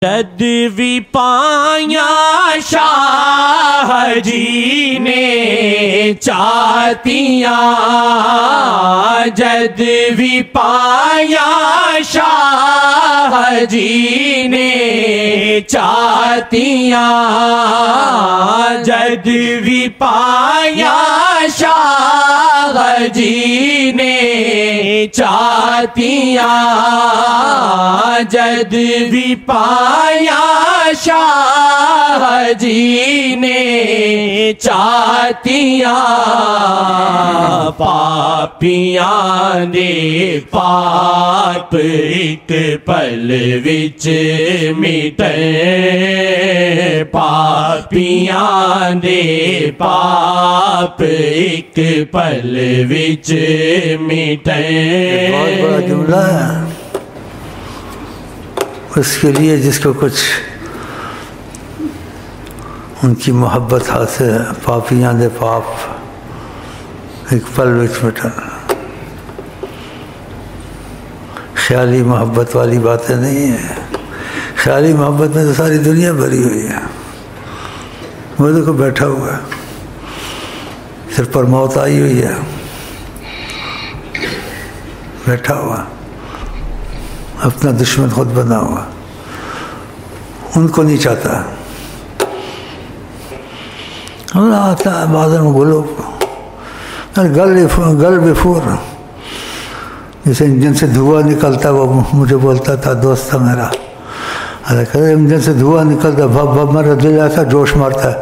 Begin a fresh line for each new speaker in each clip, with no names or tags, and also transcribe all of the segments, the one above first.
جد بھی پایا شاہ جی نے چاتیاں، جد بھی پایا شاہ جی نے چاتیاں، جد بھی پایا شاہ جی نے چاتیاں، جد بھی پایا شاہ جی نے چاتیاں، پاپیاں دے پاپ ایک پل وچ مٹے، پاپیاں دے پاپ ایک پل وچ مٹے۔
بہت بڑا جملہ ہے اس کے لیے جس کو کچھ ان کی محبت حاصل ہے۔ پاپیاں دے پاپ ایک پل وچ مٹن، خیالی محبت والی باتیں نہیں ہیں۔ خیالی محبت میں تو ساری دنیا بھری ہوئی ہے۔ وہ دیکھو بیٹھا ہوا ہے، سر پر موت آئی ہوئی ہے، بیٹھا ہوا، اپنا دشمن خود بنا ہوا، ان کو نہیں چاہتا۔ اللہ آتا ہے بازار میں گلو گل بفور، جیسے انجن سے دھواں نکلتا، وہ مجھے بولتا تھا، دوست تھا میرا، انجن سے دھواں نکلتا، بھب بھب میرا دل ایسا جوش مارتا ہے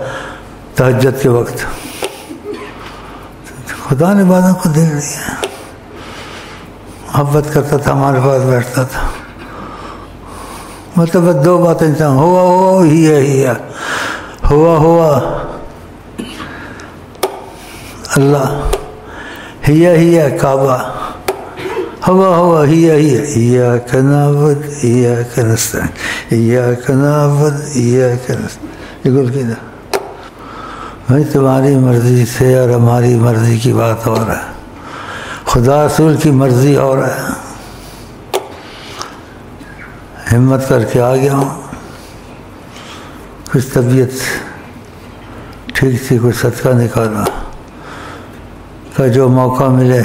تہجد کے وقت۔ خدا نے بادوں کو دل دیا، محبت کرتا تھا، ہمارے پاس بیٹھتا تھا۔ مطلب دو باتیں ہوا ہوا ہی ہے، ہوا اللہ، ہی کعبہ، ہوا ہی ایاک نعبد ایاک نستعین، ایاک نعبد ایاک نستعین۔ یہ گل کی نا بھائی تمہاری مرضی سے اور ہماری مرضی کی بات اور ہے، خدا رسول کی مرضی اور ہے۔ ہمت کر کے آ گیا ہوں، کچھ طبیعت ٹھیک تھی، کچھ صدقہ نکالا کہ جو موقع ملے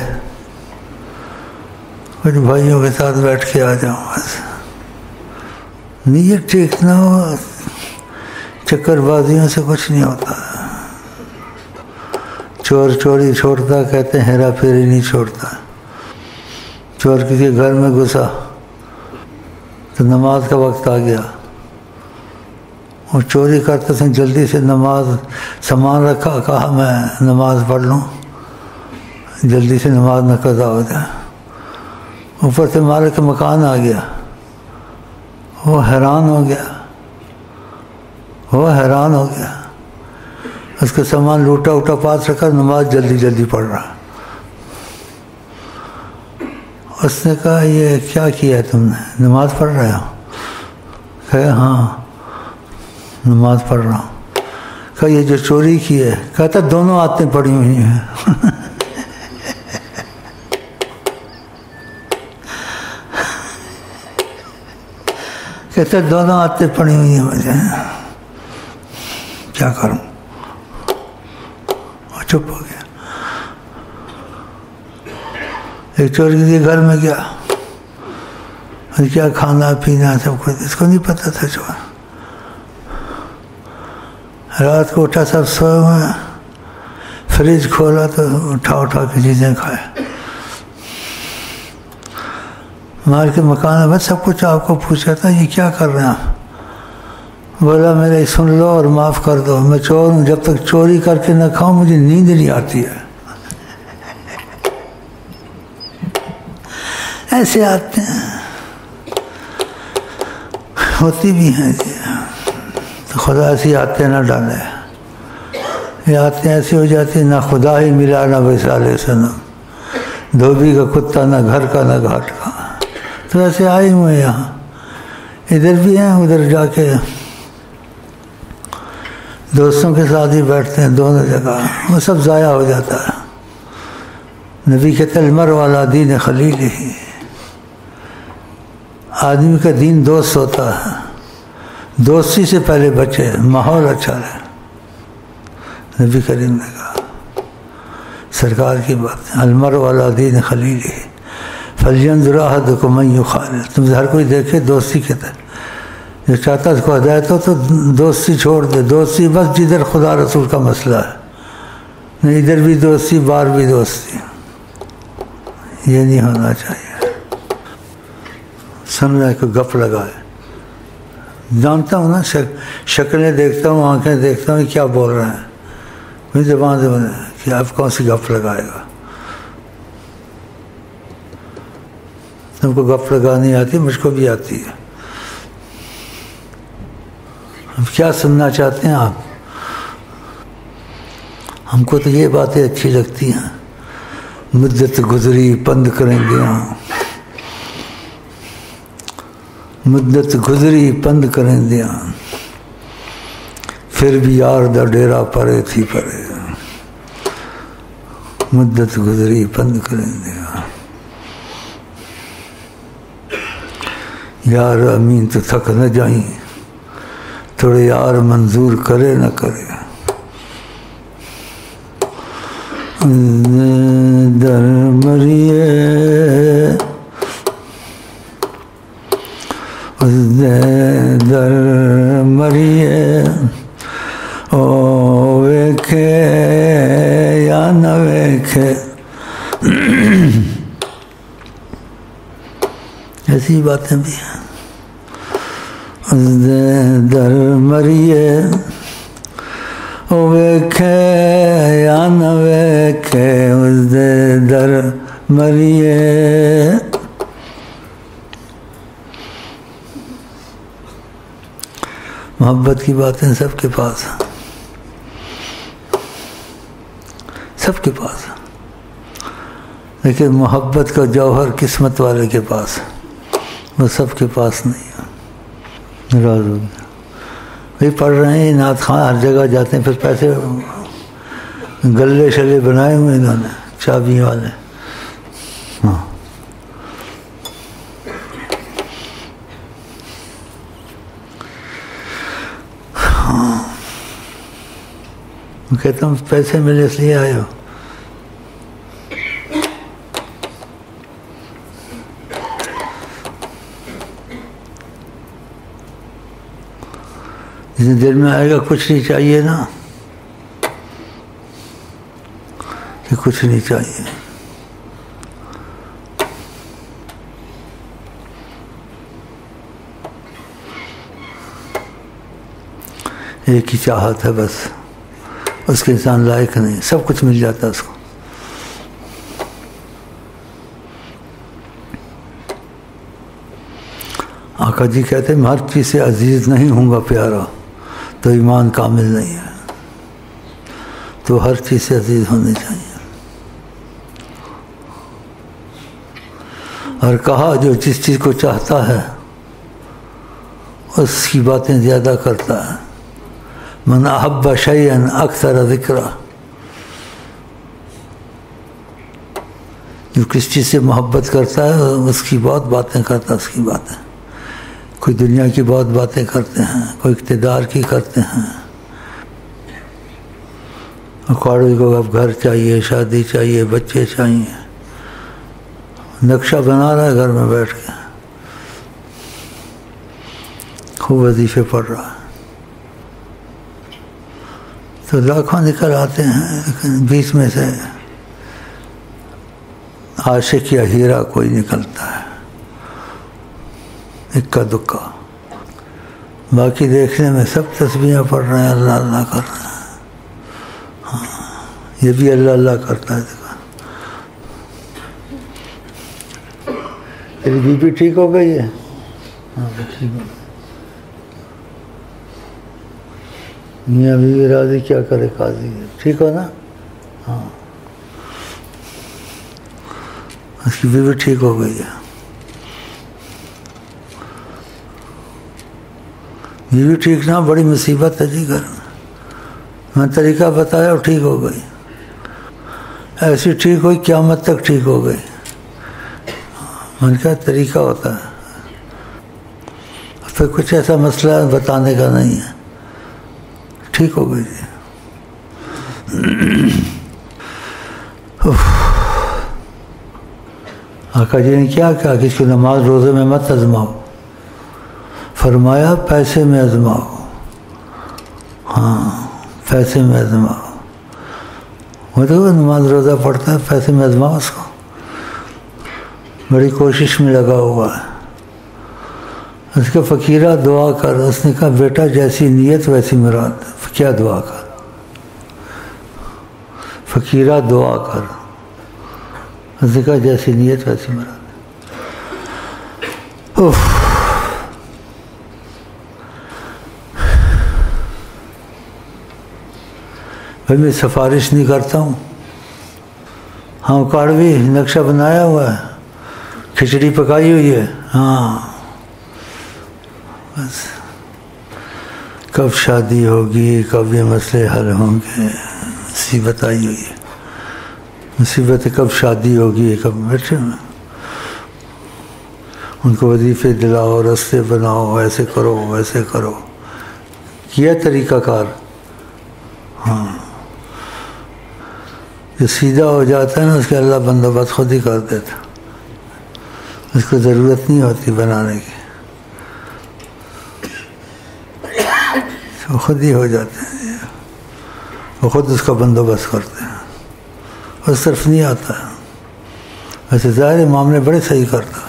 کچھ بھائیوں کے ساتھ بیٹھ کے آ جاؤں۔ بس نیت ٹھیک نہ ہو، چکر بازیوں سے کچھ نہیں ہوتا۔ چور چوری چھوڑتا کہتے ہیں، ہیرا پھیری نہیں چھوڑتا۔ چور کسی گھر میں گھسا تو نماز کا وقت آ گیا، وہ چوری کرتے تھے، جلدی سے نماز سامان رکھا، کہا میں نماز پڑھ لوں، جلدی سے نماز نہ قضا ہو جائے۔ اوپر سے مالک مکان آ گیا، وہ حیران ہو گیا، اس کا سامان لوٹا ووٹا پاس رکھا، نماز جلدی پڑھ رہا۔ اس نے کہا یہ کیا کیا ہے تم نے، نماز پڑھ رہے ہو؟ کہا ہاں نماز پڑھ رہا ہوں۔ کہا یہ جو چوری کی ہے؟ کہتا دونوں آتیں پڑھی ہوئی ہیں۔ کہتا دونوں آتیں پڑھی ہوئی ہیں مجھے، کیا کروں؟ اور چپ ہو گیا۔ ایک چور کسی گھر میں گیا، کیا کھانا پینا سب کچھ، اس کو نہیں پتہ تھا چور۔ رات کو اٹھا، سب سوئے ہوئے ہیں، فریج کھولا تو اٹھا کے چیزیں کھائے۔ مال کے مکان میں بس سب کچھ آپ کو پوچھا تھا یہ کیا کر رہے ہیں آپ؟ بولا میرے سن لو اور معاف کر دو، میں چور ہوں، جب تک چوری کر کے نہ کھاؤں مجھے نیند نہیں آتی ہے۔ ایسے آتے ہیں، ہوتی بھی ہیں جی، تو خدا ایسی آتے نہ ڈالے، یہ آتے ایسی ہو جاتی نہ خدا ہی ملا نہ وصال صنم، دھوبی کا کتا نہ گھر کا نہ گھاٹ کا۔ تو ایسے آئے ہوئے یہاں، ادھر بھی ہیں، ادھر جا کے دوستوں کے ساتھ ہی بیٹھتے ہیں، دونوں جگہ، وہ سب ضائع ہو جاتا ہے۔ نبی کہتے المرء علی دین خلیلہ، آدمی کا دین دوست ہوتا ہے، دوستی سے پہلے بچے، ماحول اچھا رہے. نبی کریم نے کہا، سرکار کی بات، المرء علی دین خلیلہ فلینظر احدکم من یخالل. تم سے ہر کوئی دیکھے دوستی کے تحت، جو چاہتا اس کو ہدایت ہو تو دوستی چھوڑ دے. دوستی بس جدھر خدا رسول کا مسئلہ ہے، نہیں ادھر بھی دوستی باہر بھی دوستی، یہ نہیں ہونا چاہیے. سن رہے کوئی گپ لگائے، جانتا ہوں نا، شکلیں دیکھتا ہوں، آنکھیں دیکھتا ہوں کیا بول رہے ہیں، میری زبان سے کہ آپ کون سی گپ لگائے گا. تم کو گپ لگانی آتی، مجھ کو بھی آتی ہے. اب کیا سننا چاہتے ہیں آپ؟ ہم کو تو یہ باتیں اچھی لگتی ہیں، مدت گزری پند کریں گے، مدت گزری پند کریں دیا، پھر بھی یار دا ڈیرا پرے تھی پرے. مدت گزری پند کریں دیا، یار امین تو تھک نہ جائیں، تھوڑے یار منظور کرے نہ کرے. در مریے در مریے او ویکھے یا نہ ویکھے. ایسی باتیں بھی ہیں. در مریے او ویکھے یا نہ ویکھے، در مریے. محبت کی باتیں سب کے پاس ہیں، سب کے پاس ہے، لیکن محبت کا جوہر قسمت والے کے پاس ہے، وہ سب کے پاس نہیں ہے. ناراض ہو گیا بھائی، پڑھ رہے ہیں نعت خواں، ہر جگہ جاتے ہیں، پھر پیسے گلے شلے بنائے ہوئے انہوں نے چابی والے. ہاں کہتا ہوں پیسے ملے اس لیے آئے ہو. جتنی دیر میں آئے گا کچھ نہیں چاہیے نا، کہ کچھ نہیں چاہیے. ایک ہی چاہت ہے بس، اس کے انسان لائق نہیں، سب کچھ مل جاتا ہے اس کو. آقا جی کہتے ہیں میں ہر چیز سے عزیز نہیں ہوں گا پیارا تو ایمان کامل نہیں ہے. تو ہر چیز سے عزیز ہونی چاہیے. اور کہا جو جس چیز کو چاہتا ہے اس کی باتیں زیادہ کرتا ہے. من احب شیئا اکثر ذکرہ، جو کس چیز سے محبت کرتا ہے اس کی بہت باتیں کرتا ہے. اس کی باتیں کوئی دنیا کی بہت باتیں کرتے ہیں، کوئی اقتدار کی کرتے ہیں. اکوڑے کو اب گھر چاہیے، شادی چاہیے، بچے چاہیے، نقشہ بنا رہا ہے گھر میں بیٹھ کے، خوب وظیفے پڑھ رہا ہے. تو لاکھوں نکل آتے ہیں، لیکن بیچ میں سے عاشق یا ہیرا کوئی نکلتا ہے، اکا دکا. باقی دیکھنے میں سب تسبیحیں پڑھ رہے ہیں، اللہ اللہ کر رہے ہیں. ہاں یہ بھی اللہ اللہ کرتا ہے. دیکھا تیری بی پی ٹھیک ہو گئی ہے؟ ہاں ٹھیک ہو گئی. میاں بیوی راضی کیا کرے قاضی، ٹھیک ہو نا؟ ہاں اس کی بیوی ٹھیک ہو گئی ہے. بیوی ٹھیک نہ بڑی مصیبت ہے جی گھر میں. طریقہ بتایا اور ٹھیک ہو گئی. ایسی ٹھیک ہوئی قیامت تک ٹھیک ہو گئی. میں نے کہا طریقہ ہوتا ہے. پھر کچھ ایسا مسئلہ بتانے کا نہیں ہے. ٹھیک ہو گئی جی. آقا جی نے کیا کہا کہ اس کی نماز روزے میں مت آزماؤ. فرمایا پیسے میں آزماؤ. ہاں پیسے میں آزماؤ. وہ تو نماز روزہ پڑھتا ہے, پیسے میں آزماؤ اس کو. بڑی کوشش میں لگا ہوا ہے. اس کا فقیرہ دعا کر. اس نے کہا بیٹا جیسی نیت ویسی مراد. کیا دعا کر؟ فقیرہ دعا کر. اس نے کہا جیسی نیت ویسی مراد. بھائی میں سفارش نہیں کرتا ہوں. ہاں کاڑوی نقشہ بنایا ہوا ہے, کھچڑی پکائی ہوئی ہے. ہاں بس کب شادی ہوگی, کب یہ مسئلے حل ہوں گے, مصیبت آئی ہوئی ہے. مصیبت کب شادی ہوگی, کب بیٹھے میں ان کو وظیفے دلاؤ, رستے بناؤ, ایسے کرو ویسے کرو. کیا طریقہ کار. ہاں جو سیدھا ہو جاتا ہے نا اس کے اللہ بندوبست خود ہی کر دیتا. اس کو ضرورت نہیں ہوتی بنانے کی, وہ خود ہی ہو جاتے ہیں. وہ خود اس کا بندوبست کرتے ہیں, اس طرف نہیں آتا. ویسے ظاہر معاملے بڑے صحیح کرتا.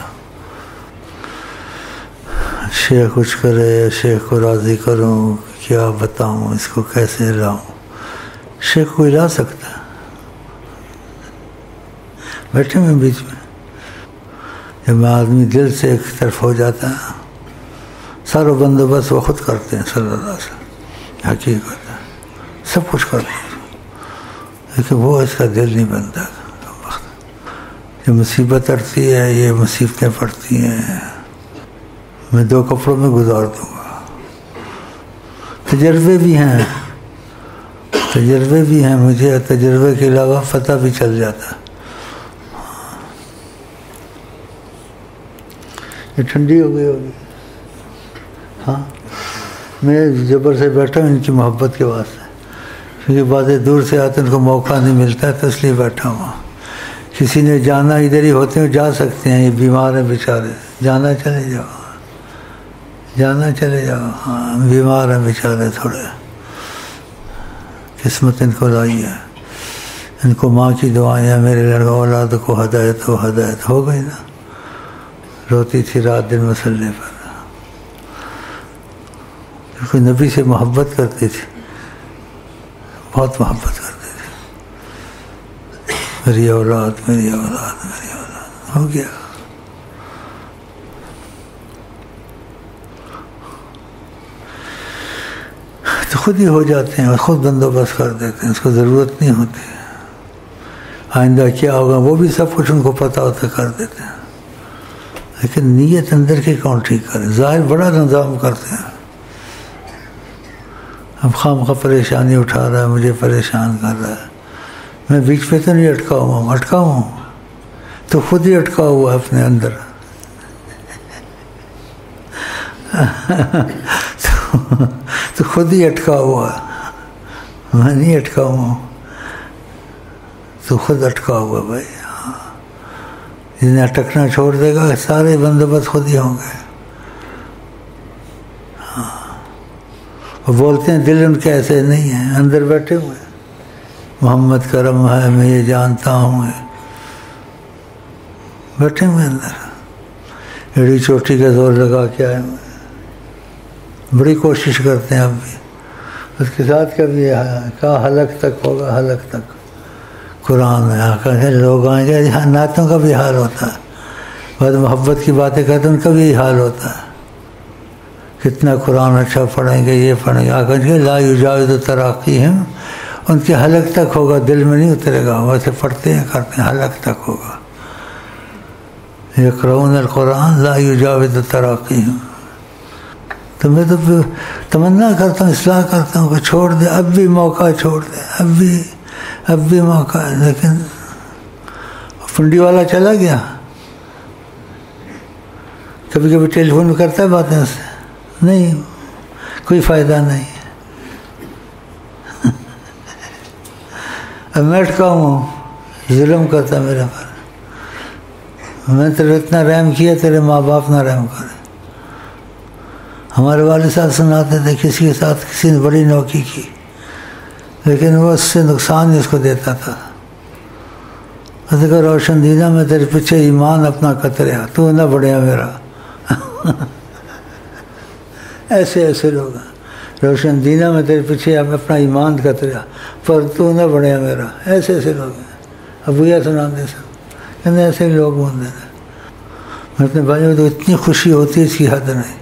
شیخ کچھ کرے, شیخ کو راضی کروں, کیا بتاؤں, اس کو کیسے لاؤں. شیخ کو لا سکتا ہے. بیٹھے میں بیچ میں جب آدمی دل سے ایک طرف ہو جاتا ہے, سارا بندوبست وہ خود کرتے ہیں صلی اللہ علیہ وسلم. حقیقت ہے سب کچھ کرتے ہیں, لیکن وہ اس کا دل نہیں بنتا. یہ مصیبت اڑتی ہے, یہ مصیبتیں پڑتی ہیں, میں 2 کپڑوں میں گزار دوں گا. تجربے بھی ہیں, تجربے بھی ہیں مجھے. تجربے کے علاوہ پتہ بھی چل جاتا ہے. یہ ٹھنڈی ہو گئی ہوگی. ہاں میں جبر سے بیٹھا ہوں ان کی محبت کے واسطے, کیونکہ باتیں دور سے آتے ان کو موقع نہیں ملتا ہے, تو اس لیے بیٹھا ہوں. کسی نے جانا ادھر ہی ہوتے ہیں, جا سکتے ہیں, یہ بیمار ہیں بیچارے, جانا چلے جاؤ, جانا چلے جاؤ. ہاں بیمار ہیں بیچارے, تھوڑے قسمت ان کو لائی ہے. ان کو ماں کی دعائیں ہیں, میرے لڑکا اولاد کو ہدایت ہو. ہدایت ہو گئی نا. روتی تھی رات دن مسلے پر, کیونکہ نبی سے محبت کرتی تھی, بہت محبت کرتی تھی. میری اولاد, میری اولاد, میری اولاد. ہو گیا. تو خود ہی ہو جاتے ہیں اور خود بندوبست کر دیتے ہیں, اس کو ضرورت نہیں ہوتی. آئندہ کیا ہوگا وہ بھی سب کچھ ان کو پتہ ہوتا کر دیتے ہیں, لیکن نیت اندر کی کون ٹھیک کرے. ظاہر بڑا نظام کرتے ہیں. اب خام خواہ پریشانی اٹھا رہا ہے, مجھے پریشان کر رہا ہے. میں بیچ میں تو نہیں اٹکا ہوا ہوں. اٹکا ہوں تو خود ہی اٹکا ہوا ہے اپنے اندر. تو خود ہی اٹکا ہوا ہے, میں نہیں اٹکا ہوا, تو خود اٹکا ہوا. بھائی جنہیں اٹکنا چھوڑ دے گا سارے بندوبست خود ہی ہوں گے. وہ بولتے ہیں دل ان کے ایسے نہیں ہیں, اندر بیٹھے ہوئے. محمد کرم ہے, میں یہ جانتا ہوں, بیٹھے ہوئے اندر. ایڑی چوٹی کا زور لگا کے آئے ہوئے. بڑی کوشش کرتے ہیں اب بھی. اس کے ساتھ کبھی کہا حلق تک ہوگا, حلق تک. قرآن میں آ کر لوگ آئیں گے, نعتوں کا بھی حال ہوتا ہے. بعد محبت کی باتیں کرتے ہیں ان کا بھی یہی حال ہوتا ہے. کتنا قرآن اچھا پڑھیں گے, یہ پڑھیں گے. آ کر کے لا یجاوز تراقیہم, ان کے حلق تک ہوگا, دل میں نہیں اترے گا. ویسے پڑھتے ہیں کرتے ہیں, حلق تک ہوگا. یقرؤون القرآن لا یجاوز تراقیہم. تو میں تو تمنا کرتا ہوں, اصلاح کرتا ہوں کہ چھوڑ دے, اب بھی موقع چھوڑ دے, اب بھی موقع ہے. لیکن پنڈی والا چلا گیا. کبھی کبھی ٹیلی فون کرتا ہے باتیں اس سے, نہیں کوئی فائدہ نہیں. اب میں اٹکا ہوں، ظلم کرتا میرے پر. میں تیرے اتنا رحم کیا، تیرے ماں باپ نہ رحم کرے. ہمارے والد صاحب سناتے تھے کسی کے ساتھ کسی نے بڑی نوکی کی، لیکن وہ اس سے نقصان ہی اس کو دیتا تھا. کہ روشن دینا میں تیرے پیچھے ایمان اپنا کتریا، تو نہ بڑھیا میرا. ایسے ایسے لوگ ہیں. روشن دینا میں تیرے پیچھے اپنا ایمان کتریا، پر تو نہ بڑھیا میرا. ایسے ایسے لوگ ہیں. ابو یہ سناتے سب کہتے ایسے لوگ ہوتے ہیں. میں اپنے بھائیوں تو اتنی خوشی ہوتی ہے اس کی حد نہیں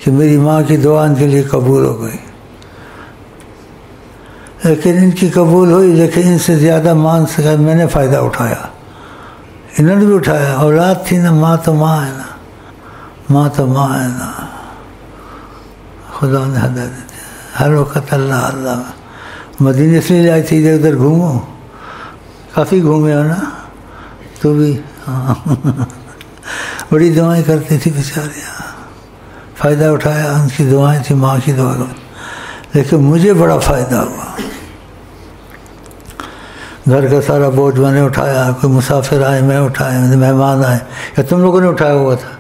کہ میری ماں کی دعا ان کے لیے قبول ہو گئی. لیکن ان کی قبول ہوئی، لیکن ان سے زیادہ مان سکا میں نے فائدہ اٹھایا. انہوں نے بھی اٹھایا. اولاد تھی نا، ماں تو ماں ہے نا، ماں تو ماں ہے نا. خدا نے ہدایت دی ہر وقت اللہ اللہ. مدینہ اس لیے لائی تھی ادھر ادھر گھومو، کافی گھومے ہو نا تو بھی. ہاں بڑی دعائیں کرتی تھی بیچاریاں، فائدہ اٹھایا. ان کی دعائیں تھی، ماں کی دعا. لیکن مجھے بڑا فائدہ ہوا. گھر کا سارا بوجھ میں نے اٹھایا. کوئی مسافر آئے میں اٹھائے، مہمان آئے یا تم لوگوں نے اٹھایا ہوا تھا؟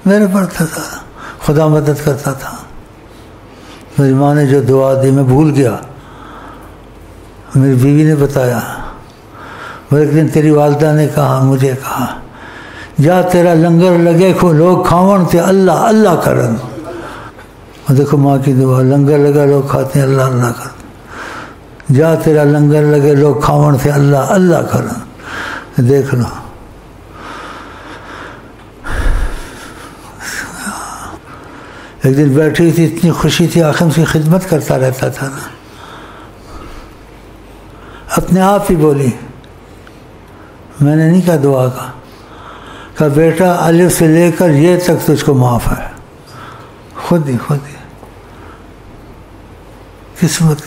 میرے پر تھا. خدا مدد کرتا تھا. میری ماں نے جو دعا دی میں بھول گیا. میری بیوی نے بتایا. ایک دن تیری والدہ نے کہا، مجھے کہا، جا تیرا لنگر لگے کو لوگ کھاون تے اللہ اللہ کرن. دیکھو ماں کی دعا، لنگر لگا لوگ کھاتے ہیں اللہ اللہ کرن. جا تیرا لنگر لگے لوگ کھاون تے اللہ اللہ کرن. دیکھ لو. ایک دن بیٹھی تھی، اتنی خوشی تھی، آخر اس کی خدمت کرتا رہتا تھا نا. اپنے آپ ہی بولی، میں نے نہیں کہا دعا کا، کہا بیٹا الف سے لے کر یہ تک تجھ کو معاف ہے. خود ہی قسمت.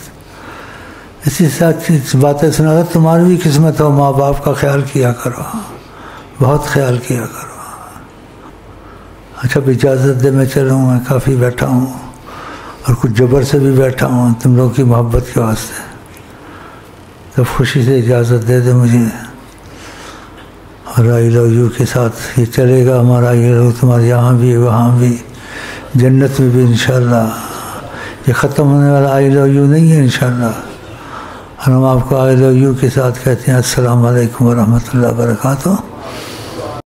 اسی ساتھ باتیں سنا تھا. تمہاری بھی قسمت ہو، ماں باپ کا خیال کیا کرو، بہت خیال کیا کرو. اچھا اجازت دے میں چلوں. میں کافی بیٹھا ہوں اور کچھ جبر سے بھی بیٹھا ہوں تم لوگوں کی محبت کے واسطے. تو خوشی سے اجازت دے دے مجھے. اور آئی لو یو کے ساتھ یہ چلے گا ہمارا. آئی لو تمہارے یہاں بھی وہاں بھی جنت میں بھی انشاءاللہ. یہ ختم ہونے والا آئی لو یو نہیں ہے انشاءاللہ. اور ہم آپ کو آئی لو یو کے ساتھ کہتے ہیں السلام علیکم ورحمۃ اللہ وبرکاتہ.